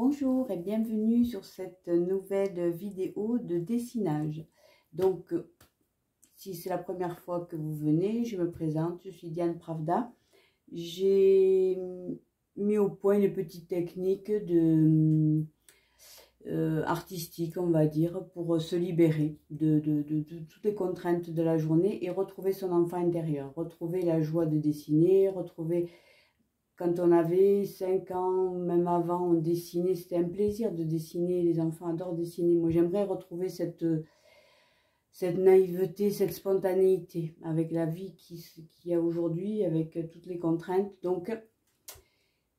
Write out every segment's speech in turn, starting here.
Bonjour et bienvenue sur cette nouvelle vidéo de dessinage. Donc, si c'est la première fois que vous venez, je me présente, je suis Diane Pravda. J'ai mis au point une petite technique de artistique, on va dire, pour se libérer de toutes les contraintes de la journée et retrouver son enfant intérieur, retrouver la joie de dessiner, retrouver... Quand on avait 5 ans, même avant, on dessinait, c'était un plaisir de dessiner, les enfants adorent dessiner. Moi, j'aimerais retrouver cette naïveté, cette spontanéité avec la vie qu'il y a aujourd'hui, avec toutes les contraintes. Donc,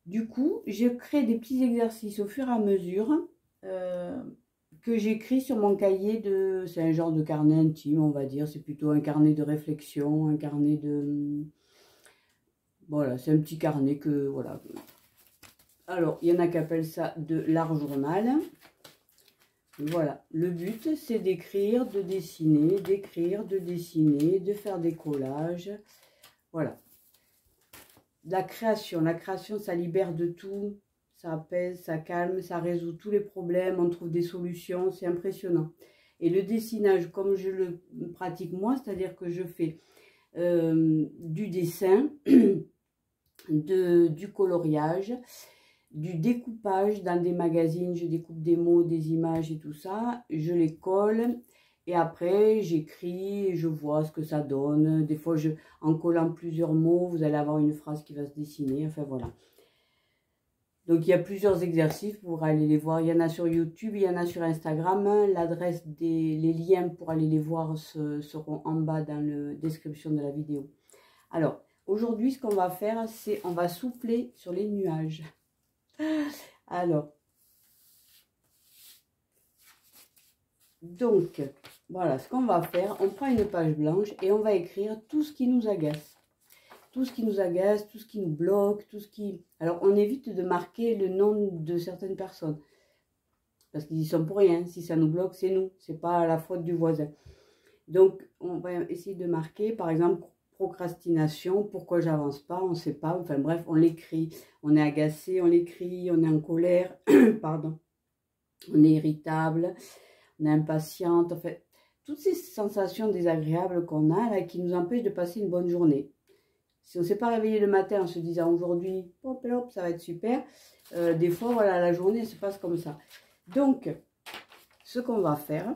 du coup, je crée des petits exercices au fur et à mesure que j'écris sur mon cahier de... C'est un genre de carnet intime, on va dire. C'est plutôt un carnet de réflexion, un carnet de... Voilà, c'est un petit carnet que, voilà. Alors, il y en a qui appellent ça de l'art journal. Voilà, le but, c'est d'écrire, de dessiner, de faire des collages. Voilà. La création, ça libère de tout. Ça apaise, ça calme, ça résout tous les problèmes. On trouve des solutions, c'est impressionnant. Et le dessinage, comme je le pratique moi, c'est-à-dire que je fais du dessin... du coloriage, du découpage dans des magazines, je découpe des mots, des images et tout ça, je les colle et après j'écris, je vois ce que ça donne. Des fois, en collant plusieurs mots, vous allez avoir une phrase qui va se dessiner, enfin voilà. Donc il y a plusieurs exercices pour aller les voir, il y en a sur YouTube, il y en a sur Instagram, l'adresse les liens pour aller les voir seront en bas dans la description de la vidéo. Alors, aujourd'hui, ce qu'on va faire, c'est on va souffler sur les nuages. Alors, donc, voilà, ce qu'on va faire, on prend une page blanche et on va écrire tout ce qui nous agace. Tout ce qui nous agace, tout ce qui nous bloque, tout ce qui... Alors, on évite de marquer le nom de certaines personnes. Parce qu'ils y sont pour rien. Si ça nous bloque, c'est nous. C'est pas la faute du voisin. Donc, on va essayer de marquer, par exemple... procrastination, pourquoi j'avance pas, on ne sait pas, enfin bref, on l'écrit, on est agacé, on l'écrit, on est en colère, pardon, on est irritable, on est impatiente, en fait, toutes ces sensations désagréables qu'on a, là, qui nous empêchent de passer une bonne journée. Si on ne s'est pas réveillé le matin en se disant aujourd'hui, hop, hop, ça va être super, des fois, voilà, la journée se passe comme ça. Donc, ce qu'on va faire,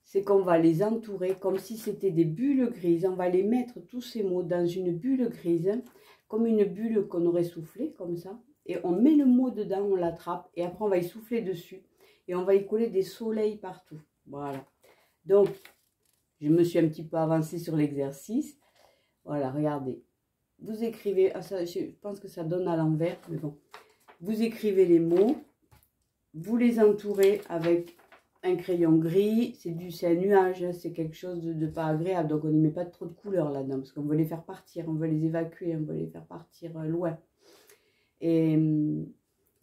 c'est qu'on va les entourer comme si c'était des bulles grises. On va les mettre, tous ces mots, dans une bulle grise, comme une bulle qu'on aurait soufflé, comme ça. Et on met le mot dedans, on l'attrape, et après on va y souffler dessus. Et on va y coller des soleils partout. Voilà. Donc, je me suis un petit peu avancée sur l'exercice. Voilà, regardez. Vous écrivez, ah, ça, je pense que ça donne à l'envers, mais bon. Vous écrivez les mots, vous les entourez avec... un crayon gris, c'est un nuage, hein, c'est quelque chose de pas agréable, donc on n'y met pas trop de couleurs là-dedans, parce qu'on veut les faire partir, on veut les évacuer, on veut les faire partir loin. Et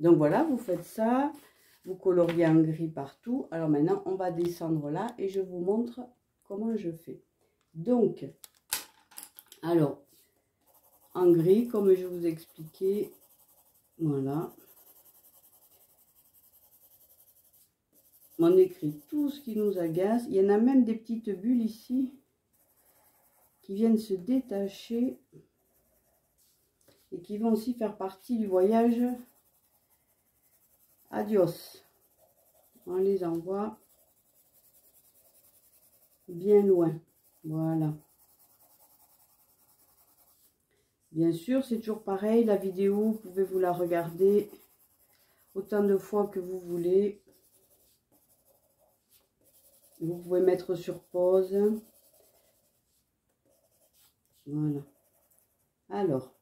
donc voilà, vous faites ça, vous coloriez en gris partout. Alors maintenant, on va descendre là, et je vous montre comment je fais. Donc, alors, en gris, comme je vous expliquais, voilà. On écrit tout ce qui nous agace. Il y en a même des petites bulles ici qui viennent se détacher et qui vont aussi faire partie du voyage. Adios. On les envoie bien loin. Voilà. Bien sûr, c'est toujours pareil. La vidéo, vous pouvez vous la regarder autant de fois que vous voulez. Vous pouvez mettre sur pause. Voilà. Alors,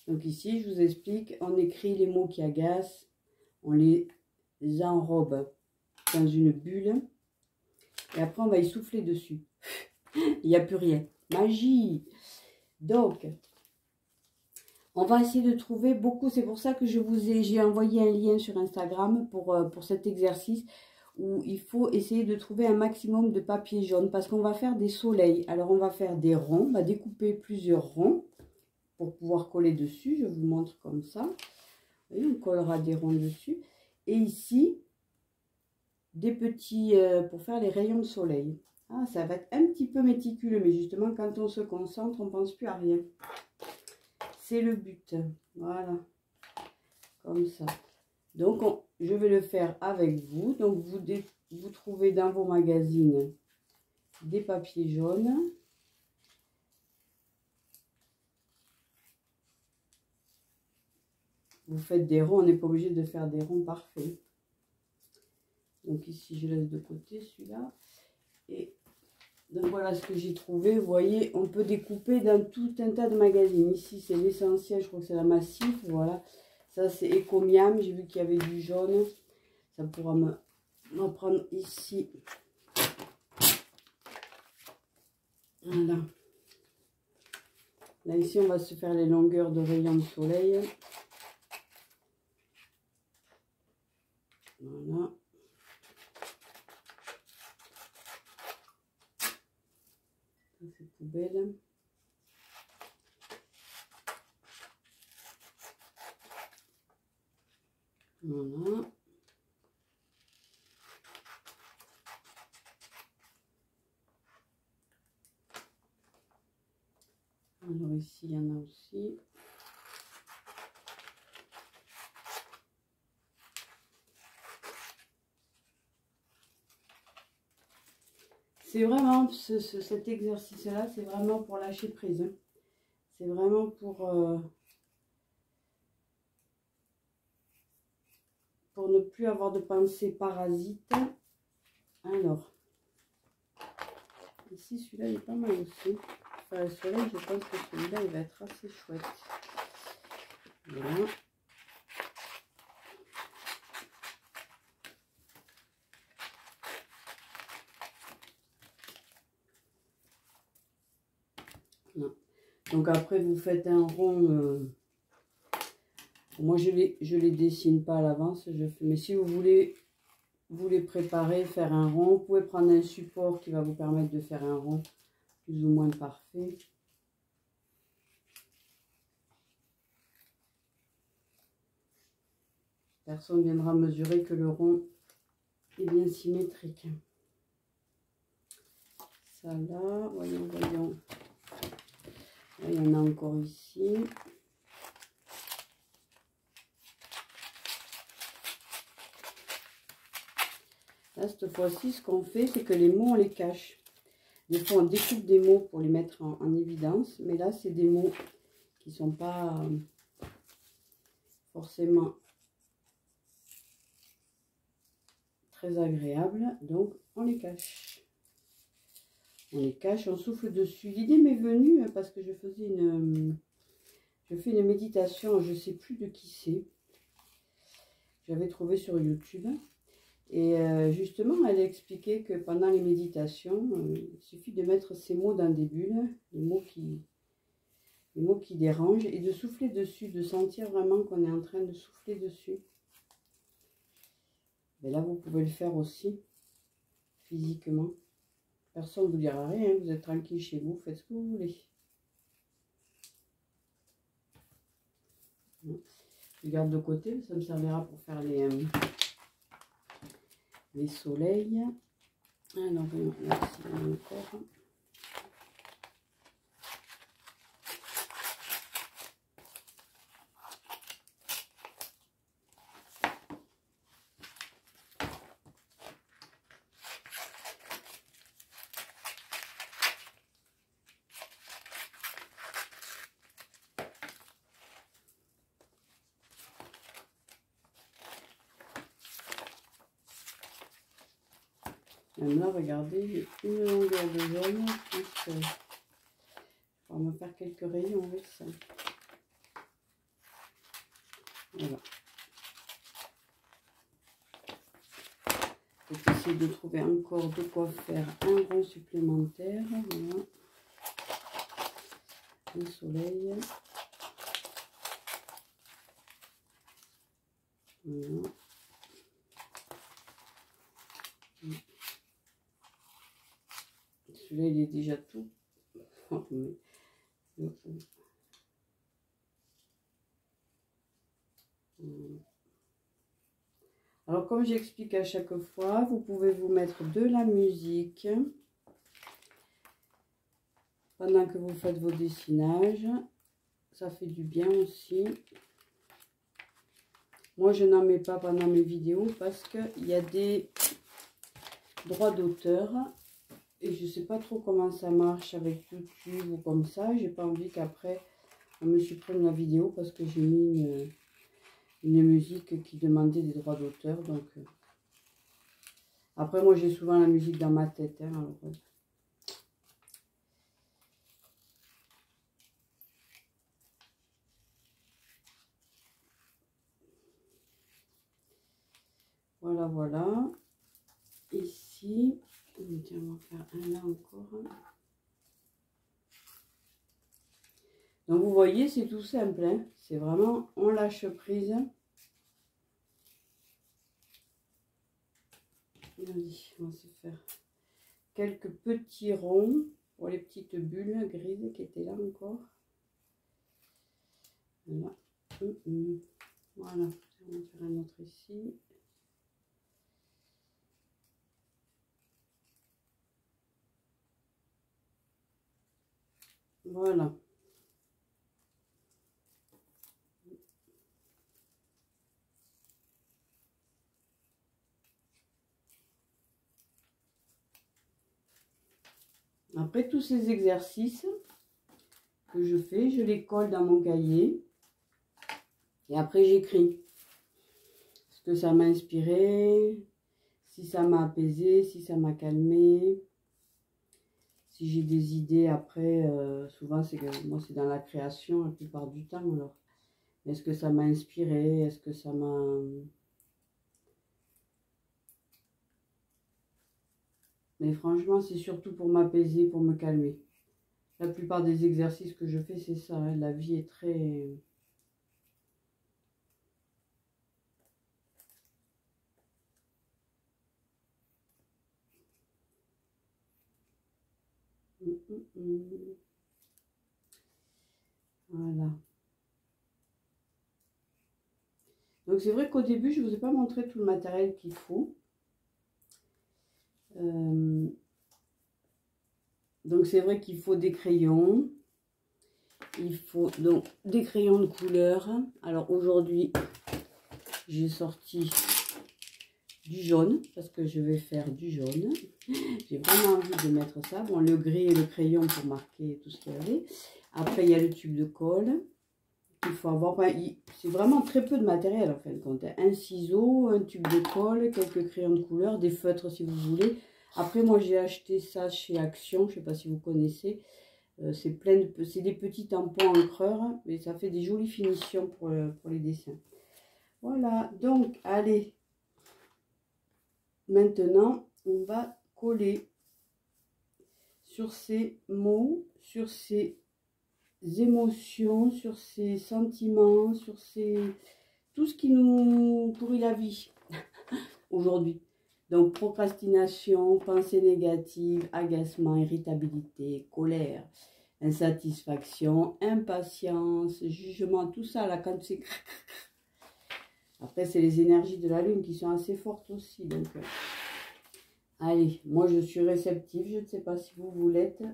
donc ici, je vous explique, on écrit les mots qui agacent, on les enrobe dans une bulle, et après, on va y souffler dessus. Il n'y a plus rien. Magie! Donc, on va essayer de trouver beaucoup, c'est pour ça que j'ai envoyé un lien sur Instagram pour cet exercice, où il faut essayer de trouver un maximum de papier jaune parce qu'on va faire des soleils. Alors on va faire des ronds, on va découper plusieurs ronds pour pouvoir coller dessus. Je vous montre comme ça. Vous voyez, on collera des ronds dessus. Et ici, des petits, pour faire les rayons de soleil. Ah, ça va être un petit peu méticuleux, mais justement, quand on se concentre, on ne pense plus à rien. C'est le but. Voilà. Comme ça. Donc, je vais le faire avec vous. Donc, vous trouvez dans vos magazines des papiers jaunes. Vous faites des ronds. On n'est pas obligé de faire des ronds parfaits. Donc, ici, je laisse de côté celui-là. Et donc, voilà ce que j'ai trouvé. Vous voyez, on peut découper dans tout un tas de magazines. Ici, c'est l'essentiel. Je crois que c'est la Massif. Voilà. Ça, c'est Ecomiam. J'ai vu qu'il y avait du jaune. Ça pourra m'en prendre ici. Voilà. Là, ici, on va se faire les longueurs de rayons de soleil. Voilà. Ça, c'est poubelle. Voilà. Alors ici, il y en a aussi. C'est vraiment, cet exercice-là, c'est vraiment pour lâcher prise. Hein. C'est vraiment pour ne plus avoir de pensées parasites. Alors, ici, celui-là, il est pas mal aussi. Enfin, le soleil, je pense que celui-là, il va être assez chouette. Voilà. Non. Donc après, vous faites un rond. Moi, je les dessine pas à l'avance. Mais si vous voulez les préparer, faire un rond, vous pouvez prendre un support qui va vous permettre de faire un rond plus ou moins parfait. Personne ne viendra mesurer que le rond est bien symétrique. Ça là, voyons. Là, il y en a encore ici. Là, cette fois-ci, ce qu'on fait, c'est que les mots, on les cache. Des fois, on découpe des mots pour les mettre en évidence. Mais là, c'est des mots qui ne sont pas forcément très agréables. Donc, on les cache. On les cache, on souffle dessus. L'idée m'est venue parce que je fais une méditation, je ne sais plus de qui c'est. J'avais trouvé sur YouTube. Et justement, elle expliquait que pendant les méditations, il suffit de mettre ces mots dans des bulles, les mots qui dérangent, et de souffler dessus, de sentir vraiment qu'on est en train de souffler dessus. Et là, vous pouvez le faire aussi, physiquement. Personne ne vous dira rien, vous êtes tranquille chez vous, faites ce que vous voulez. Je garde de côté, ça me servira pour faire les soleils. Alors, là, encore. Même là, regardez, j'ai une longueur de jaune. Je pense que on va me faire quelques rayons avec ça. Voilà. Je vais essayer de trouver encore de quoi faire un rond supplémentaire. Voilà. Un soleil. Voilà. Celui-là, il est déjà tout formé. Alors, comme j'explique à chaque fois, vous pouvez vous mettre de la musique pendant que vous faites vos dessinages. Ça fait du bien aussi. Moi, je n'en mets pas pendant mes vidéos parce qu'il y a des droits d'auteur. Et je ne sais pas trop comment ça marche avec YouTube ou comme ça. J'ai pas envie qu'après, on me supprime la vidéo parce que j'ai mis une musique qui demandait des droits d'auteur. Donc, après, moi, j'ai souvent la musique dans ma tête. Hein, alors, voilà, voilà. Ici, tiens, on va faire un là encore. Donc, vous voyez, c'est tout simple. Hein. C'est vraiment, on lâche prise. Allez, on va se faire quelques petits ronds pour les petites bulles grises qui étaient là encore. Voilà. Voilà. On va faire un autre ici. Voilà. Après tous ces exercices que je fais, je les colle dans mon cahier. Et après j'écris. Ce que ça m'a inspiré, si ça m'a apaisé, si ça m'a calmé. Si j'ai des idées après, souvent c'est que moi c'est dans la création la plupart du temps. Alors, est-ce que ça m'a inspiré? Est-ce que ça m'a... Mais franchement, c'est surtout pour m'apaiser, pour me calmer. La plupart des exercices que je fais, c'est ça. Hein. La vie est très... Voilà. Donc c'est vrai qu'au début, je ne vous ai pas montré tout le matériel qu'il faut. Donc c'est vrai qu'il faut des crayons. Il faut donc des crayons de couleur. Alors aujourd'hui, j'ai sorti du jaune parce que je vais faire du jaune. J'ai vraiment envie de mettre ça. Bon, le gris et le crayon pour marquer tout ce qu'il y avait. Après, il y a le tube de colle. Il faut avoir... C'est vraiment très peu de matériel en fin de compte. Un ciseau, un tube de colle, quelques crayons de couleur, des feutres si vous voulez. Après, moi, j'ai acheté ça chez Action. Je ne sais pas si vous connaissez. C'est des petits tampons encreurs, mais ça fait des jolies finitions pour les dessins. Voilà, donc, allez. Maintenant, on va coller sur ces mots, sur ces émotions, sur ces sentiments, sur tout ce qui nous pourrit la vie aujourd'hui. Donc, procrastination, pensée négative, agacement, irritabilité, colère, insatisfaction, impatience, jugement, tout ça, là, quand c'est... Après, c'est les énergies de la lune qui sont assez fortes aussi, donc... Allez, moi, je suis réceptive, je ne sais pas si vous l'êtes.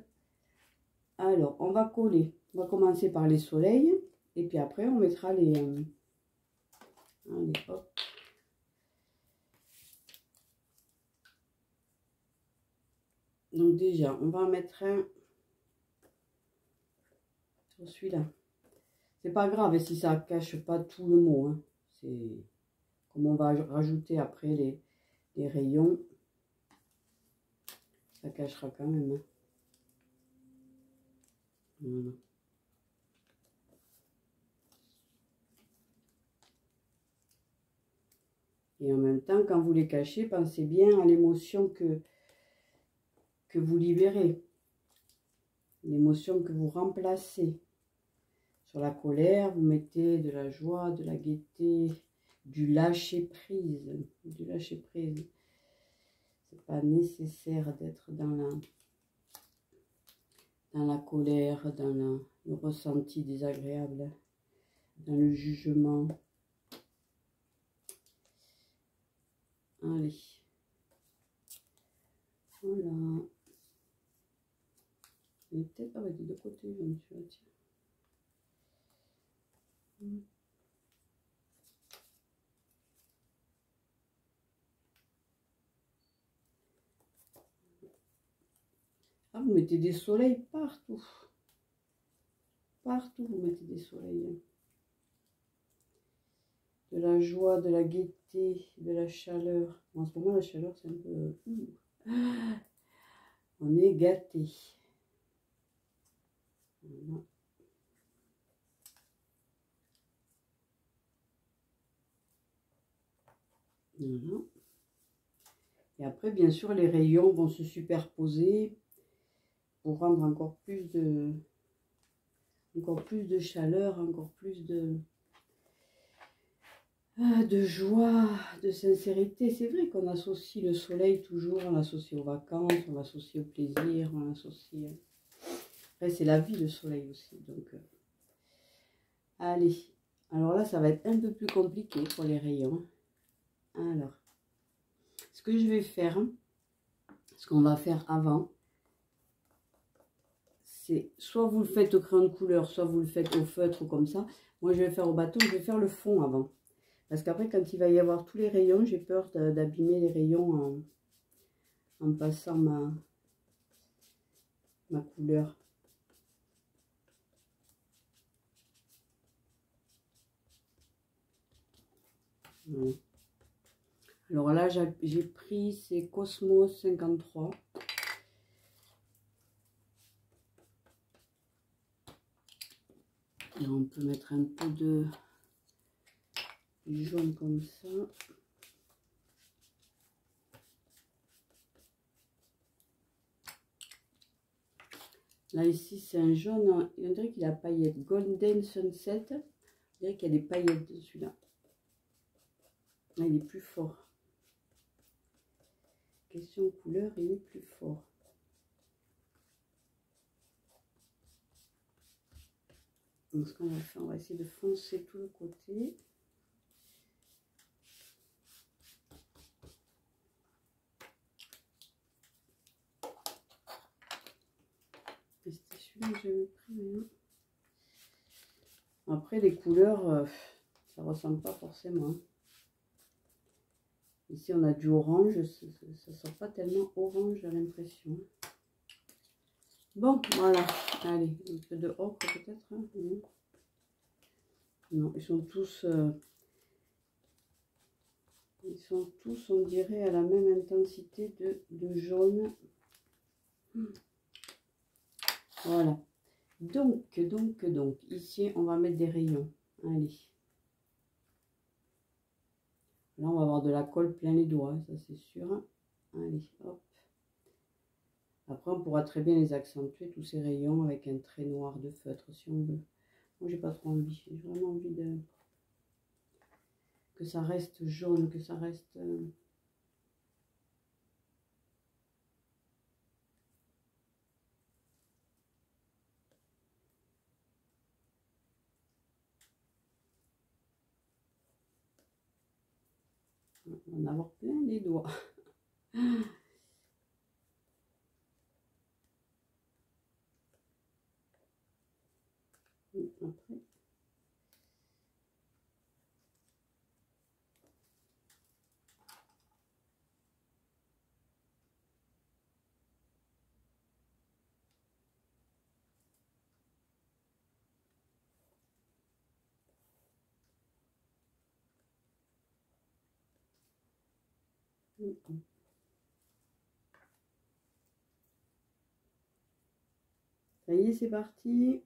Alors, on va coller. On va commencer par les soleils, et puis après, on mettra les... allez, hop. Donc déjà, on va en mettre un sur celui-là. C'est pas grave si ça cache pas tout le mot. Hein. C'est comme on va rajouter après les rayons. Ça cachera quand même. Hein. Voilà. Et en même temps, quand vous les cachez, pensez bien à l'émotion que vous libérez. L'émotion que vous remplacez. Sur la colère, vous mettez de la joie, de la gaieté, du lâcher-prise. Du lâcher-prise. C'est pas nécessaire d'être dans la colère, dans le ressenti désagréable, dans le jugement. Allez. Voilà. Et peut-être, ah ouais, des deux côtés, je me suis là, tiens. Ah, vous mettez des soleils partout. Partout, vous mettez des soleils. De la joie, de la gaieté, de la chaleur. En ce moment, la chaleur, c'est un peu... On est gâté. Voilà. Voilà. Et après, bien sûr, les rayons vont se superposer pour rendre encore plus de chaleur, encore plus de joie, de sincérité. C'est vrai qu'on associe le soleil toujours, on l'associe aux vacances, on l'associe au plaisir, on l'associe... Après, c'est la vie, le soleil aussi. Donc, allez. Alors là, ça va être un peu plus compliqué pour les rayons. Alors, ce que je vais faire, ce qu'on va faire avant, c'est soit vous le faites au crayon de couleur, soit vous le faites au feutre ou comme ça. Moi, je vais faire au bâton, je vais faire le fond avant. Parce qu'après, quand il va y avoir tous les rayons, j'ai peur d'abîmer les rayons en passant ma couleur. Voilà. Alors là, j'ai pris ces Cosmos 53. Et on peut mettre un peu de jaune comme ça. Là, ici, c'est un jaune, on dirait qu'il a paillettes. Golden Sunset. On dirait qu'il y a des paillettes dessus là. Là, il est plus fort. Question couleur, il est plus fort. Donc, ce qu'on va faire, on va essayer de foncer tout le côté. C'était celui-là que j'avais pris. Hein. Après, les couleurs, ça ressemble pas forcément. Ici, on a du orange. Ça ne sort pas tellement orange, j'ai l'impression. Bon, voilà. Allez, un peu de ocre peut-être. Hein. Non, ils sont tous... on dirait, à la même intensité de jaune. Voilà. Donc, ici, on va mettre des rayons. Allez. Là, on va avoir de la colle plein les doigts, ça c'est sûr. Allez, hop. Après, on pourra très bien les accentuer, tous ces rayons, avec un trait noir de feutre, si on veut. Moi, j'ai pas trop envie. J'ai vraiment envie que ça reste jaune, que ça reste... On va en avoir plein les doigts. Après... Ça y est, c'est parti.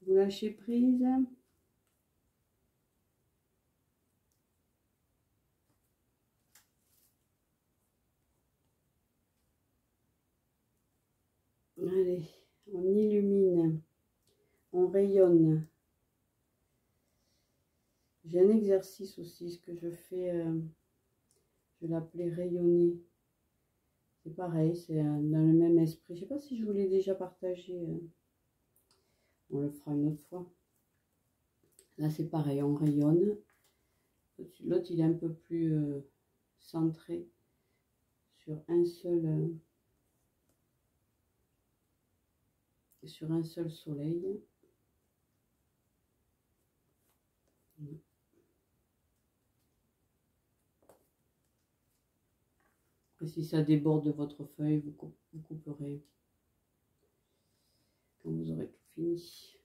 Vous lâchez prise. Allez, on illumine, on rayonne. J'ai un exercice aussi, ce que je fais, je l'appelais rayonner. C'est pareil, c'est dans le même esprit. Je ne sais pas si je vous l'ai déjà partagé. On le fera une autre fois. Là, c'est pareil, on rayonne. L'autre, il est un peu plus centré sur un seul soleil. Et si ça déborde de votre feuille, vous couperez quand vous aurez tout fini.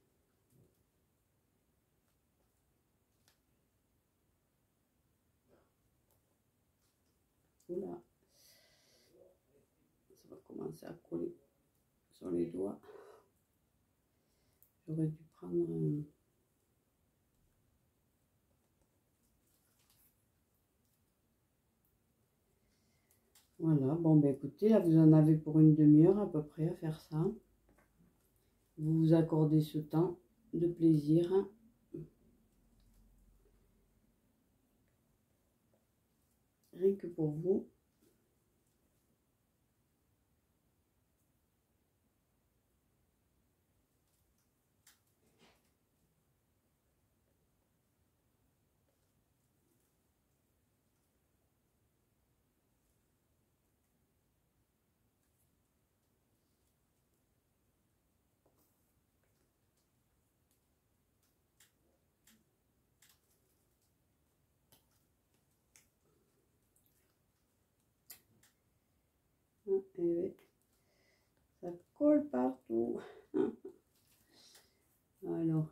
Voilà. Ça va commencer à coller sur les doigts. J'aurais dû prendre un... Voilà, bon ben écoutez, là vous en avez pour une demi-heure à peu près à faire ça. Vous vous accordez ce temps de plaisir. Rien que pour vous. Et oui, ça colle partout. Alors.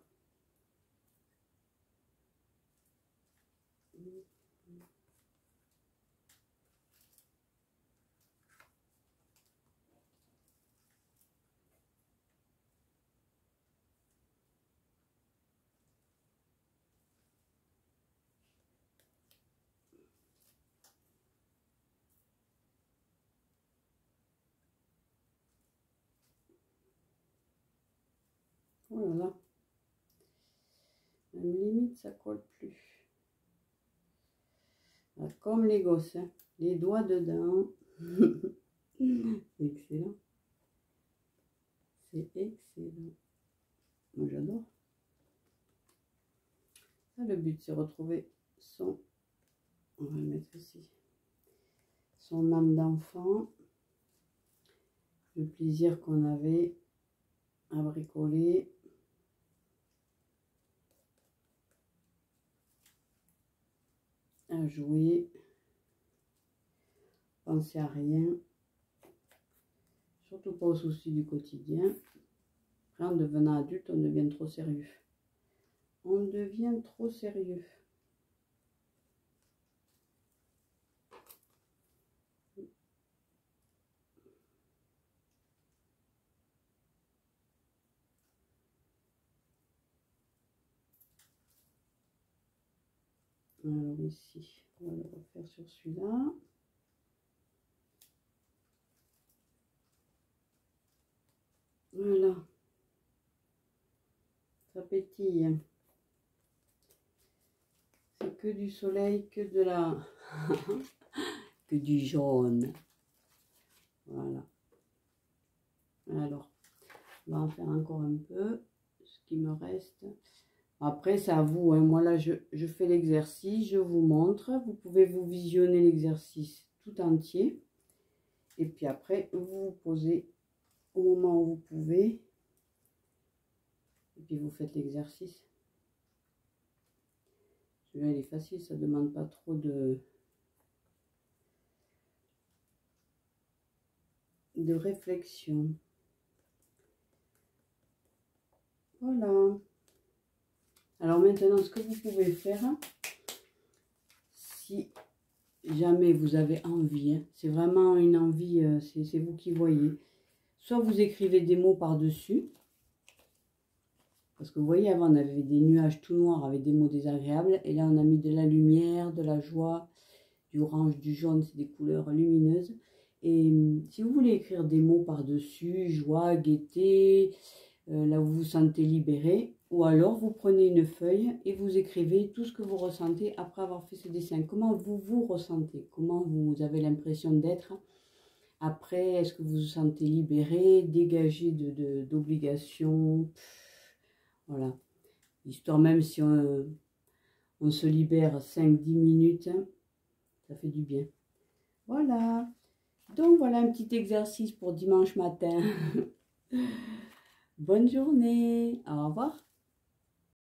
Oh là là. Même limite, ça colle plus. Alors, comme les gosses, hein. Les doigts dedans. Excellent. C'est excellent. Moi, j'adore. Ça, le but, c'est retrouver son... On va le mettre ici. Son âme d'enfant. Le plaisir qu'on avait à bricoler. À jouer. Penser à rien. Surtout pas aux soucis du quotidien. Après, en devenant adulte, on devient trop sérieux. On devient trop sérieux. Alors ici, on va le refaire sur celui-là. Voilà. Ça pétille. C'est que du soleil, que de la... que du jaune. Voilà. Alors, on va en faire encore un peu, ce qui me reste. Après, c'est à vous, hein. Moi, là, je fais l'exercice, je vous montre. Vous pouvez vous visionner l'exercice tout entier. Et puis après, vous vous posez au moment où vous pouvez. Et puis, vous faites l'exercice. Celui-là, il est facile, ça ne demande pas trop de réflexion. Voilà. Alors maintenant, ce que vous pouvez faire, si jamais vous avez envie, hein, c'est vraiment une envie, c'est vous qui voyez. Soit vous écrivez des mots par-dessus. Parce que vous voyez, avant, on avait des nuages tout noirs avec des mots désagréables. Et là, on a mis de la lumière, de la joie, du orange, du jaune, c'est des couleurs lumineuses. Et si vous voulez écrire des mots par-dessus, joie, gaieté, là où vous vous sentez libéré, ou alors vous prenez une feuille et vous écrivez tout ce que vous ressentez après avoir fait ce dessin. Comment vous vous ressentez? Comment vous avez l'impression d'être? Après, est-ce que vous vous sentez libéré, dégagé d'obligations? Voilà. Histoire, même si on se libère 5-10 minutes, ça fait du bien. Voilà. Donc voilà un petit exercice pour dimanche matin. Bonne journée. Au revoir.